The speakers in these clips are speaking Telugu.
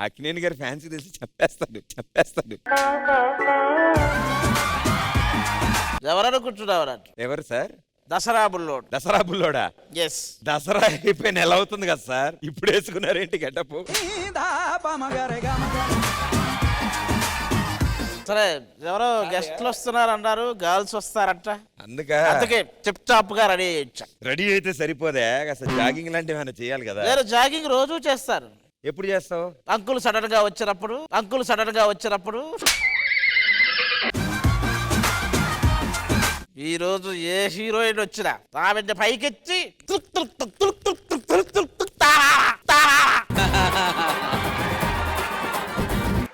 అక్కినేని గారి ఫ్యాన్స్ తెలిసి చెప్పేస్తాడు. ఎవరన్నా కూర్చున్నావరా? ఎవరు సార్? దసరా బుల్లోడా? ఎస్. దసరా అయిపోయిన ఎలా అవుతుంది కదా సార్, ఇప్పుడు వేసుకున్నారేంటి గెటప్? సరే, ఎవరో గెస్ట్లు వస్తున్నారు అన్నారు, గర్ల్స్ వస్తారంట, అందుకే టిప్ టాప్ గా రెడీ అయితే సరిపోదే, అసలు జాగింగ్ లాంటివి ఏమైనా చేయాలి కదా. జాగింగ్ రోజు చేస్తారు. ఎప్పుడు చేస్తావు? అంకుల్ సడన్ గా వచ్చినప్పుడు. ఈ రోజు ఏ హీరోయిన్ వచ్చినా ఆమె పైకెచ్చి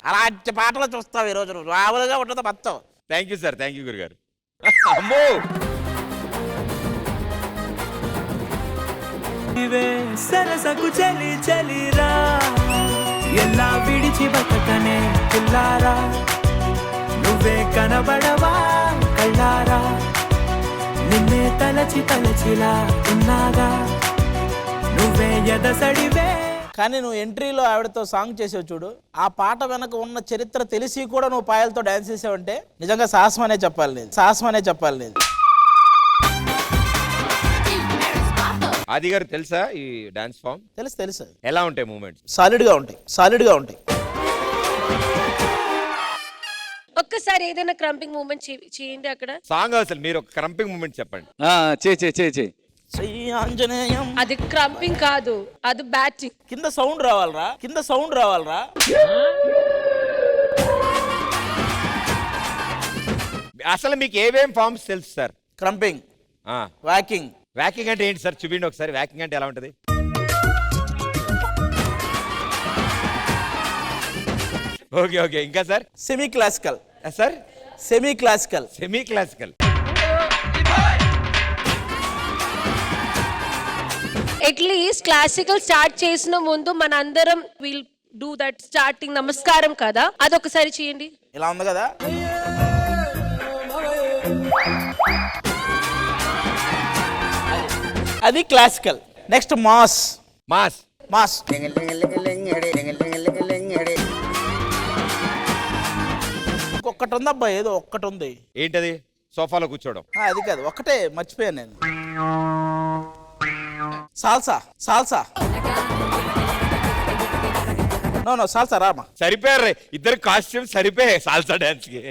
అలాంటి పాటలు చూస్తావు ఈ రోజు. మామూలుగా ఉంటుంది మొత్తం. Thank you sir, thank you గురుగారు. అమ్మో, సరసకు చలి చలిరా, ఎలా విడిచి బతకనే పిల్లారా, నువ్వే కనబడవా కళ్ళారా, నిన్నే తలచిలా ఉన్నాగా, నువ్వే ఎదసడివే. కానీ నువ్వు ఎంట్రీలో ఆవిడతో సాంగ్ చేసావు చూడు, ఆ పాట వెనక ఉన్న చరిత్ర తెలిసి కూడా నువ్వు పాయలతో డాన్స్ చేసావంటే నిజంగా సాహసం అనే చెప్పాలి నేను. ఆది గారు తెలుసా ఈ డాన్స్ ఫామ్? తెలుసు. ఎలా ఉంటాయి మూమెంట్స్? సాలిడ్ గా ఉంటాయి. ఒక్కసారి ఏదైనా క్రంపింగ్ మూమెంట్ చేయండి అక్కడ. సాంగ్ అసలు మీరు ఒక క్రంపింగ్ మూమెంట్ చెప్పండి. చే ఆంజనేయం. అది క్రంపింగ్ కాదు, అది బ్యాటింగ్. కింద సౌండ్ రావాలరా. అసలు మీకు ఏమేం ఫార్మ్స్ తెలుసు సార్? క్రంపింగ్, వాకింగ్ అంటే ఏంటి సార్? చూపిండి ఒకసారి. వాకింగ్ అంటే ఎలా ఉంటది? ఓకే, ఇంకా sir? Semi classical sir. Semi classical at least classical start చేసిన ముందు మన అందరం విల్ డూ దట్ స్టార్టింగ్ నమస్కారం కదా, అదొకసారి చేయండి. ఇలా ఉంది కదా. అది క్లాసికల్. Next mass. ఒక్కటి ఉంది అబ్బా, ఏదో ఒక్కటి ఉంది. ఏంటది? సోఫాలో కూర్చోవడం. అది కాదు, ఒక్కటే మర్చిపోయాను నేను. సాల్సా. No salsa Rama. సరిపోయారు ఇద్దరు కాస్ట్యూమ్, సరిపోయాయి సాల్సా డాన్స్ కి.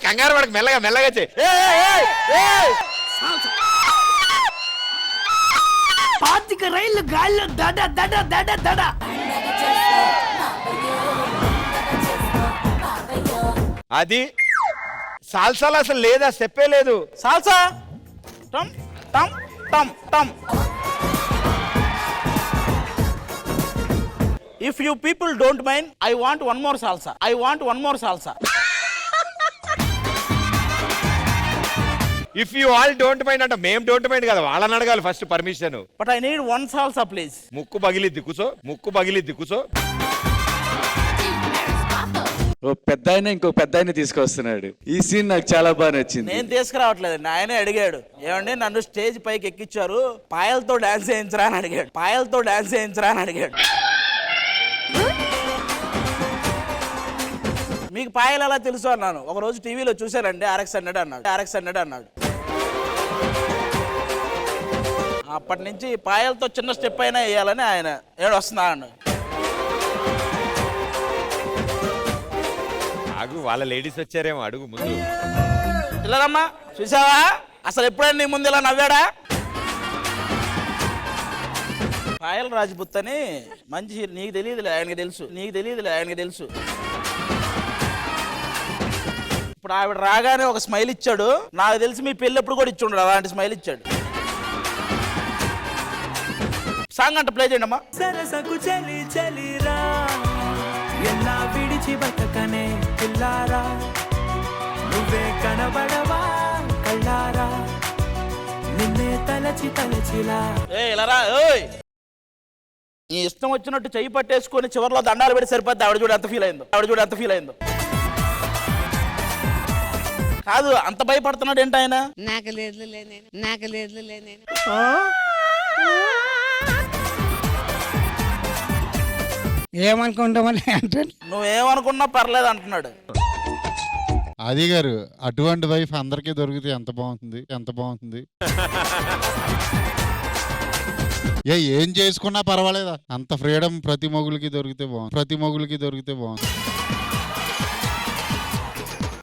కంగారు వాడికి మెల్లగా చేయి. పాతిక రైలు గాల్లో దడ. అది సాల్సాలో అసలు లేదా, స్టెప్పే లేదు. Salsa టమ్ టమ్ టమ్ టమ్. If you people don't mind, I want one more salsa. If you all don't mind అంటే మేము డోంట్ మైండ్ కదా, వాళ్ళని అడగాలి first permission. But I need one salsa please. ముక్కు పగిలిద్ది కూసో. ఓ పెద్ద ఆయన ఇంకో పెద్ద ఆయన తీసుకొస్తున్నాడు. ఈ సీన్ నాకు చాలా బాగా నచ్చింది. నేను తీసుకురావట్లేదండి, ఆయనే అడిగాడు. ఏమండి నన్ను స్టేజ్ పైకి ఎక్కించారు, పాయలతో డాన్స్ చేయించరా అని అడిగాడు. మీకు పాయలు ఎలా తెలుసు అన్నాను. ఒక రోజు టీవీలో చూశానండి, RX 100 అన్నాడు. అప్పటి నుంచి పాయలతో చిన్న స్టెప్ అయినా వేయాలని ఆయన వస్తున్నా అన్నాడు. వాళ్ళ లేడీస్ వచ్చారేమో, అడుగు ముందు. పిల్లలమ్మా చూసావా, అసలు ఎప్పుడైనా నీ ముందు ఇలా నవ్వాడా? పాయల్ రాజ్పుత్ అని మంచి, నీకు తెలియదులే ఆయనకి తెలుసు. ఇప్పుడు ఆవిడ రాగానే ఒక స్మైల్ ఇచ్చాడు. నాకు తెలిసి మీ పెళ్ళి ఎప్పుడు కూడా ఇచ్చిండు అలాంటి స్మైల్ ఇచ్చాడు. సాంగ్ అంటే ప్లే చేయండి అమ్మా. సరసకు చలి చలిరా, ఎలా విడిచి బతకనే పిల్లారా, నువ్వే కనబడవా కళ్ళారా, నిన్నే తలచిలా. ఇలారా, నీ ఇష్టం వచ్చినట్టు చెయ్యి పట్టేసుకొని చివరిలో దండాలు పెట్టి సరిపోద్ది. ఆవిడ చూడు ఎంత ఫీల్ అయిందో. కాదు అంత భయపడుతున్నాడు ఏంటి ఆయన? నాకు లేదులే నేను ఏమనుకుంటామని అంటే నువ్వేమనుకున్నా పర్లేదు అంటున్నాడు. ఆది గారు అటువంటి వైఫ్ అందరికీ దొరికితే ఎంత బాగుంటుంది, ఎంత బాగుంటుంది. ఏం చేసుకున్నా పర్వాలేదా, అంత ఫ్రీడమ్ ప్రతి మొగులకి దొరికితే బాగుంది.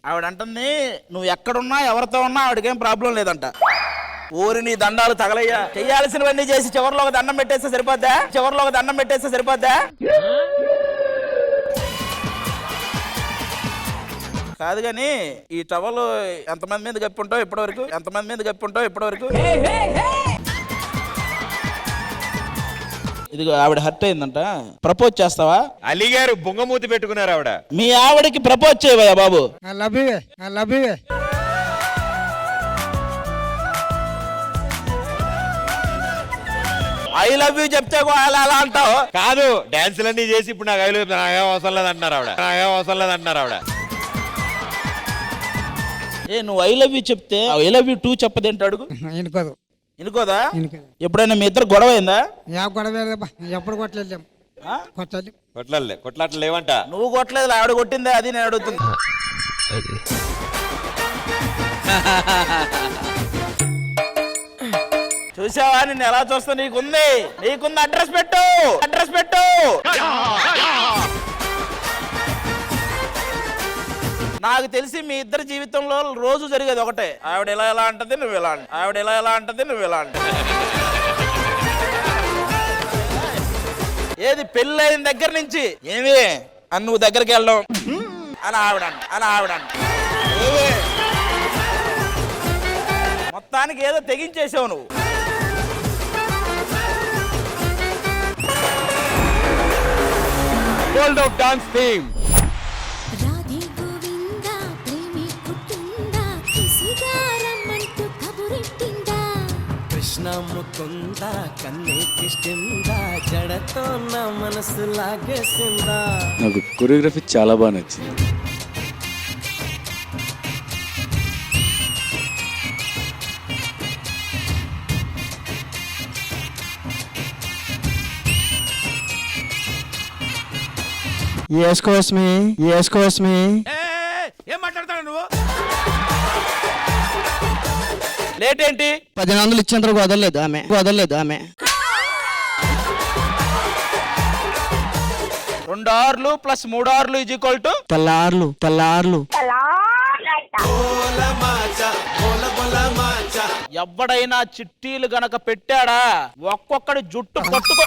ఆవిడంటుంది నువ్వు ఎక్కడున్నా ఎవరితో ఉన్నా ఆవిడకేం ప్రాబ్లం లేదంట. ఊరి నీ దండాలు తగలయ్యా, చెయ్యాల్సినవన్నీ చేసి చివరిలో ఒక దండం పెట్టేస్తే సరిపోద్దా? కాదు గాని ఈ టవల్ ఎంతమంది మీద కప్పుంటావు ఇప్పటివరకు? ఇదిగో ఆవిడ హర్ట్ అయిందంట, ప్రపోజ్ చేస్తావా? అలీ గారు బొంగమూతి పెట్టుకున్నారు ఆవిడ. మీ ఆవిడకి ప్రపోజ్ చేయవయ్యా బాబు. I love you I love you చెప్తే అలా అంటావు. కాదు డాన్సులన్నీ చేసి ఇప్పుడు నాకు నాకేం అవసరం లేదంటున్నారు ఆవిడ. నువ్వు ఐ లవ్ యూ చెప్తే ఐ లవ్ యూ 2 చెప్పదేంటి అడుగు. ఇనుకోదా? ఎప్పుడైనా మీ ఇద్దరు గొడవ అయిందా? ఎప్పుడు కొట్టలేదు కొట్లాటలు లేవంట. నువ్వు కొట్టలేదు, ఆవిడ కొట్టిందే, అది నేను అడుగుతుంది. చూసావా నిన్ను ఎలా చూస్తా? నీకుంది అడ్రస్ పెట్టు. నాకు తెలిసి మీ ఇద్దరి జీవితంలో రోజు జరిగేది ఒకటే, ఆవిడ ఎలా అంటది నువ్వు ఎలా అంటే. ఏది పెళ్ళైన దగ్గర నుంచి ఏమి అని నువ్వు దగ్గరికి వెళ్ళడం అని ఆవిడ మొత్తానికి ఏదో తెగించేసావు నువ్వు. Gold of dance theme. Radhe Govinda ప్రేమి పుట్టిందా కిసిగారమ్మంటూ కబురెట్టిందా కృష్ణ ముకుంద కన్నే కిష్టిందా జడతో నా మనసు లాగేసిందా. నాకు కొరియోగ్రఫీ చాలా బాగా నచ్చింది. Excuse me. ఏం మాట్లాడతాడు నువ్వు? లేట్ ఏంటి? 10 ఇచ్చేంతరకు వదలలేదు ఆమె 2 ఆర్లు ప్లస్ 3 ఆర్లు ఈజ్ ఈక్వల్ టు తెల్లార్లు ఎవడైనా చిట్టీలు గనక పెట్టాడా ఒక్కొక్కడి జుట్టు పట్టుకో.